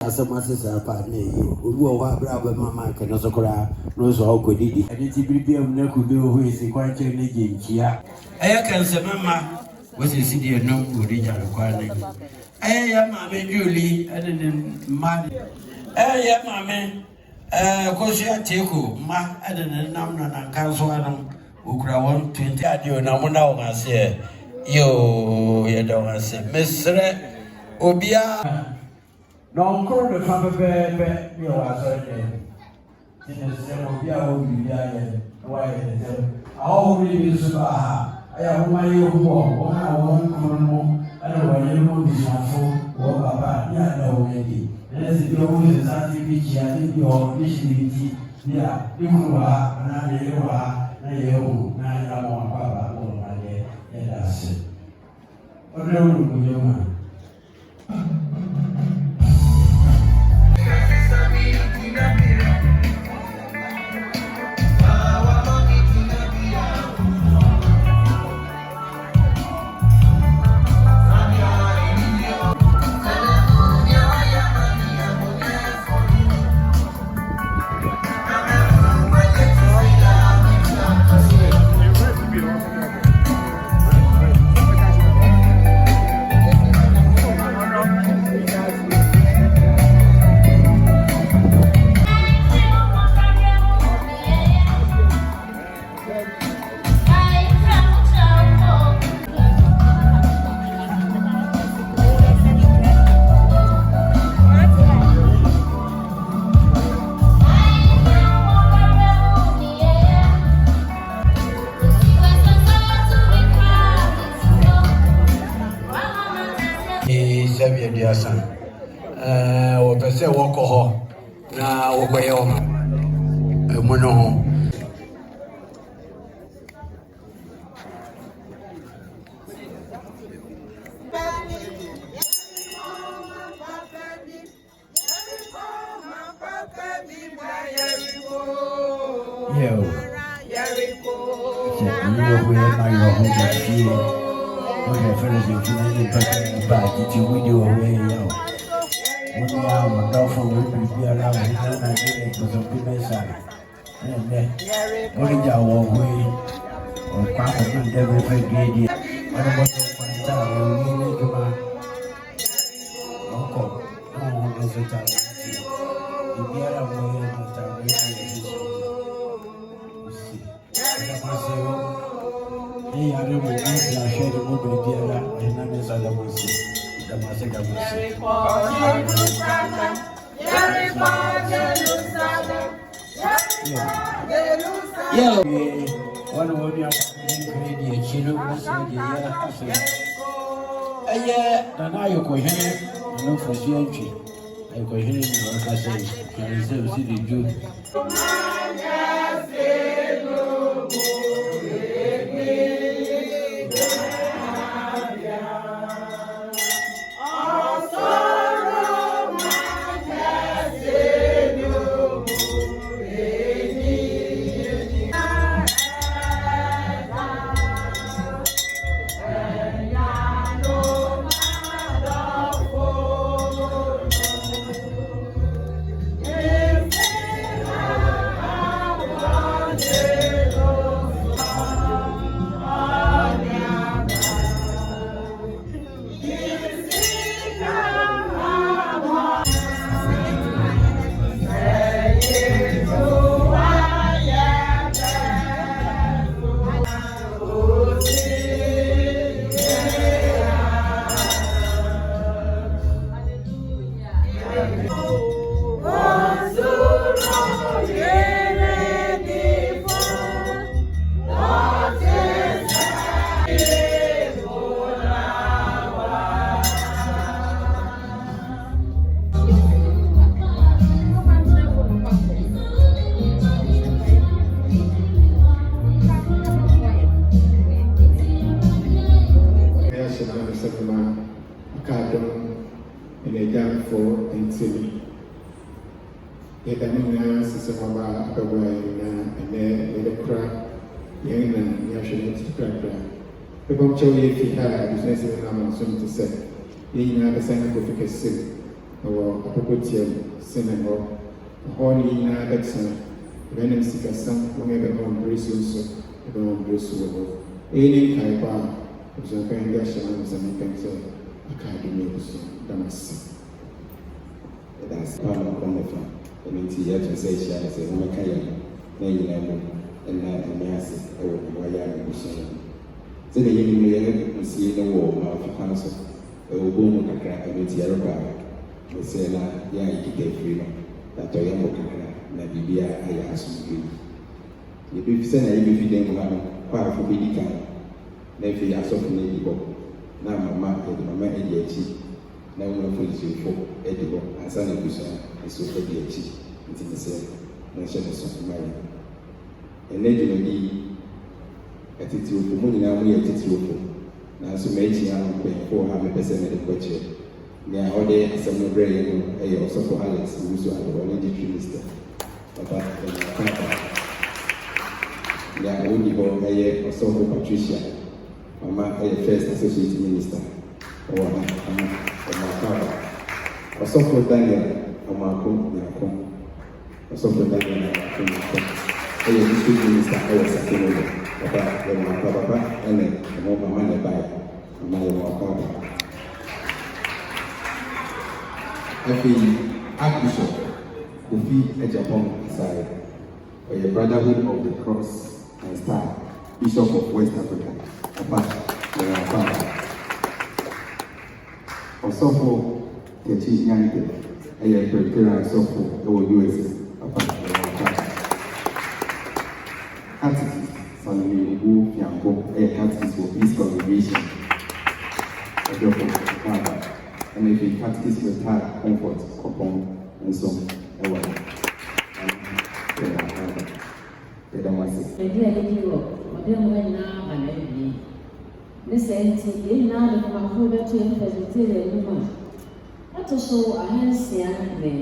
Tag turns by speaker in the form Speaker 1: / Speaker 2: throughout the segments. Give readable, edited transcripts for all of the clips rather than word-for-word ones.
Speaker 1: Asamas are partner, who are brother mamma can also cry, Rose or Codidi. And it's a baby of Naku who is a quite a legend here. I can say, Mamma, was a city of no good requirement. I am Mamma Julie, and then man. I am Mamma. Kosia Teku, Ma, and then Namna and Council, who cry 120 at you, Namuna, I say, you don't say, Miss Obia. Non call the Papa Bear, you are certain. It is Obia, why all we use I have my own war, I won't I don't want you to be or Papa, no lady. As if you always are your vicinity, yeah, you are, and you are, and Papa, oh my dear, and that's it. What do you want? Say walk ho na wokoyo muno yo I'm a dolphin will be around and Bosompemaa. What is our way or crap of every brigade? I don't want to tell you, Uncle, no, as a child. You be around way of the hey, I don't know, I share the mobile dealer and I miss other ones. Yeah, one of your children was now you're going to know for the entry. I'm going to see the Jew.
Speaker 2: or a property, Senegal, a horny in that son, Venom Sicasam, whenever on Grace also, the on Grace over. Any Kaiba, which I can get Shaman and Cancer, Academy, Damas.
Speaker 3: That's part of wonderful. I mean, to hear to say, she has a Makaya, Nayan, and not a massive or Wayam Mission. So the young man see the war of council, a woman can crack a meteor bar. We say, yeah, you get freedom. That I am working, Nabibia, I ask you. If you send a if you didn't have power for big kind, then if you ask of Navy Bob, now Mamma and Mamma and Yachi, now one for you for Edibo, and Sunny Busan, and so for the Yachi, until the same, mention the son of Mary. And then you may be a title for money now, we are title for. Now, so maybe I'm paying 400% of the question. Now, all day, as I'm not brain, I also for Alex, who is one of the minister. About the only one, I also for Patricia, Mama, first associate minister. Or my father. Also for Daniel, or Marco, also for Daniel, I am district minister, I was a king about my papa, and then my money by my papa. Archbishop Kofi Ejapong Asare, or the Brotherhood of the Cross and Star, Bishop of West Africa, also for Techi Yankee, a Presbyterian Software, US, Catechist, Salome Wu Fianco, a catechist for Peace Congregation, and if you catechist with her comfort, Kopong, and so on.
Speaker 4: This entity now the Mahoda to a Presbyterian woman. That also a Hansian way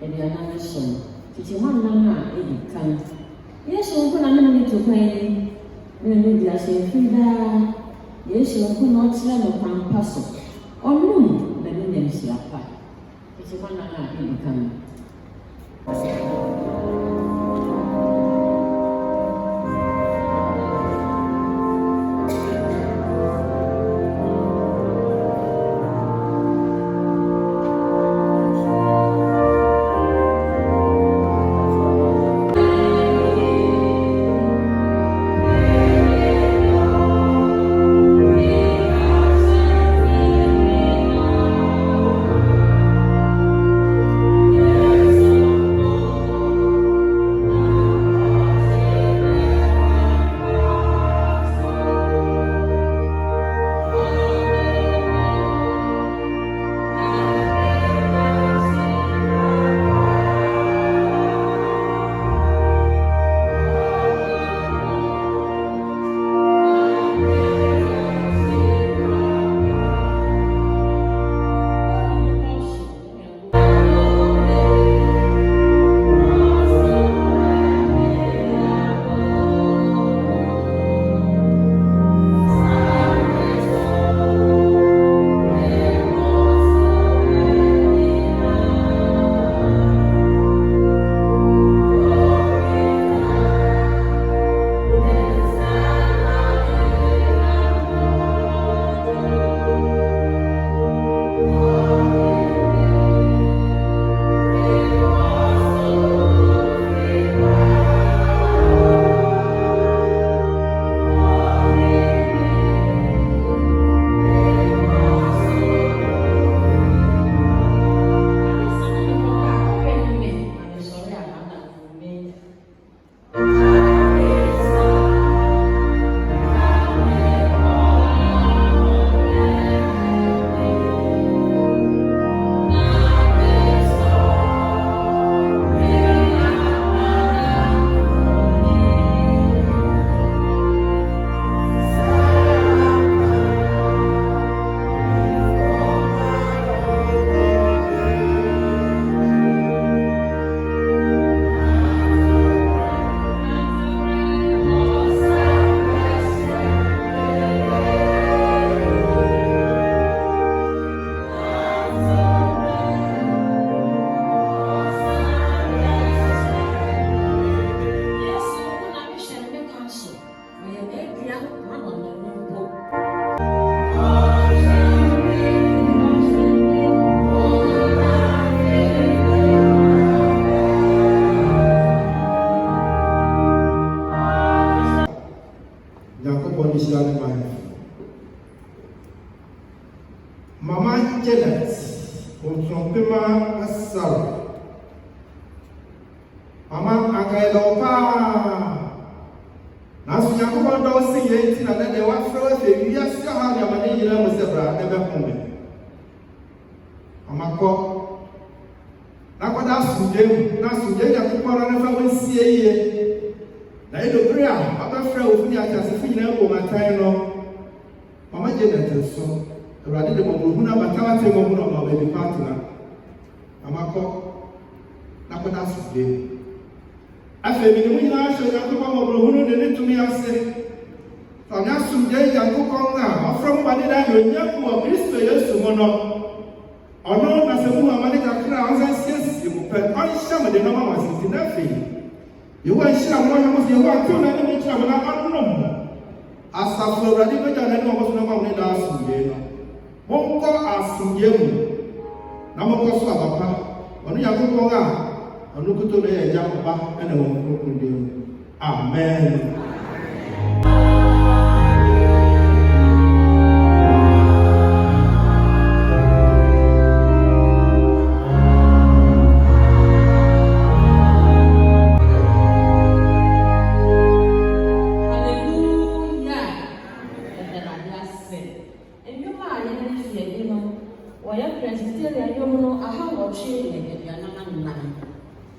Speaker 4: and the animation. Tichiman Nana, it can. Yes, you can need to pay. Then I say, Frida, yes, you could not sell a pampasso. Or no, the Indians are fine. Tichiman Nana, it can.
Speaker 2: Mama Akaedopa. Nasu Yakuba don't see it in another one for a thing. Yes, you have your money, you know, Zebra, never come. Amako. Nakwada Sujem, Nasujem, Yakuba, never will see it. Now, the prayer, Papa Fred, with me, I just feel my time. Mama Janet, so. Rather than Mona, but I tell you, my baby partner. Amako, Nakwada Sujem. I feel when you ask Yakuba, who did to me, I say, from Yasum Jay Yakuba, from Badina, Yaku, or Christo, yes, to Mono. Or no, as a woman, Manica crowns, I says, you will punish some of the normal was nothing. You were sure one was your work, two and each other, I don't know. As I feel ready, but I know was no one in Asum. Won't go as Sum Namoko Papa, when Yakuba. Look to the jump back and I won't do. Amen.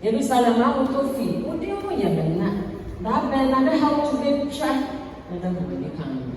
Speaker 4: Jerusalem, I will go feed. What do you mean? That man, I know how to be trapped. And then we come.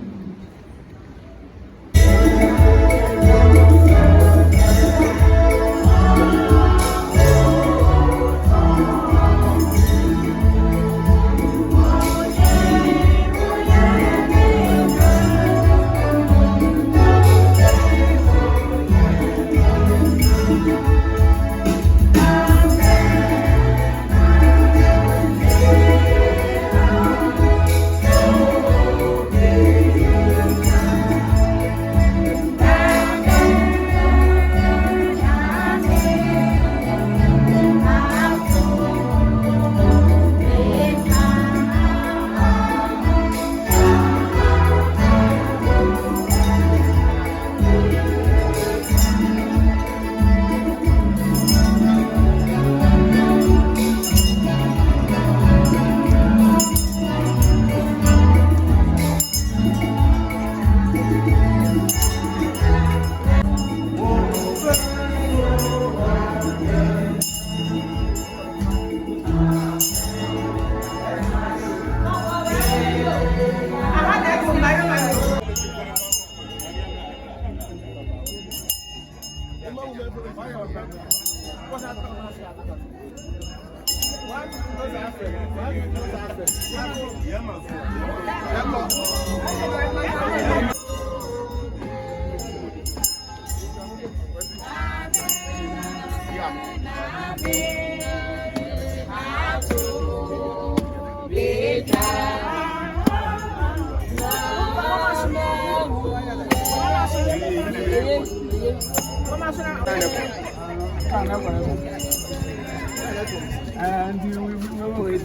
Speaker 5: And you will wait.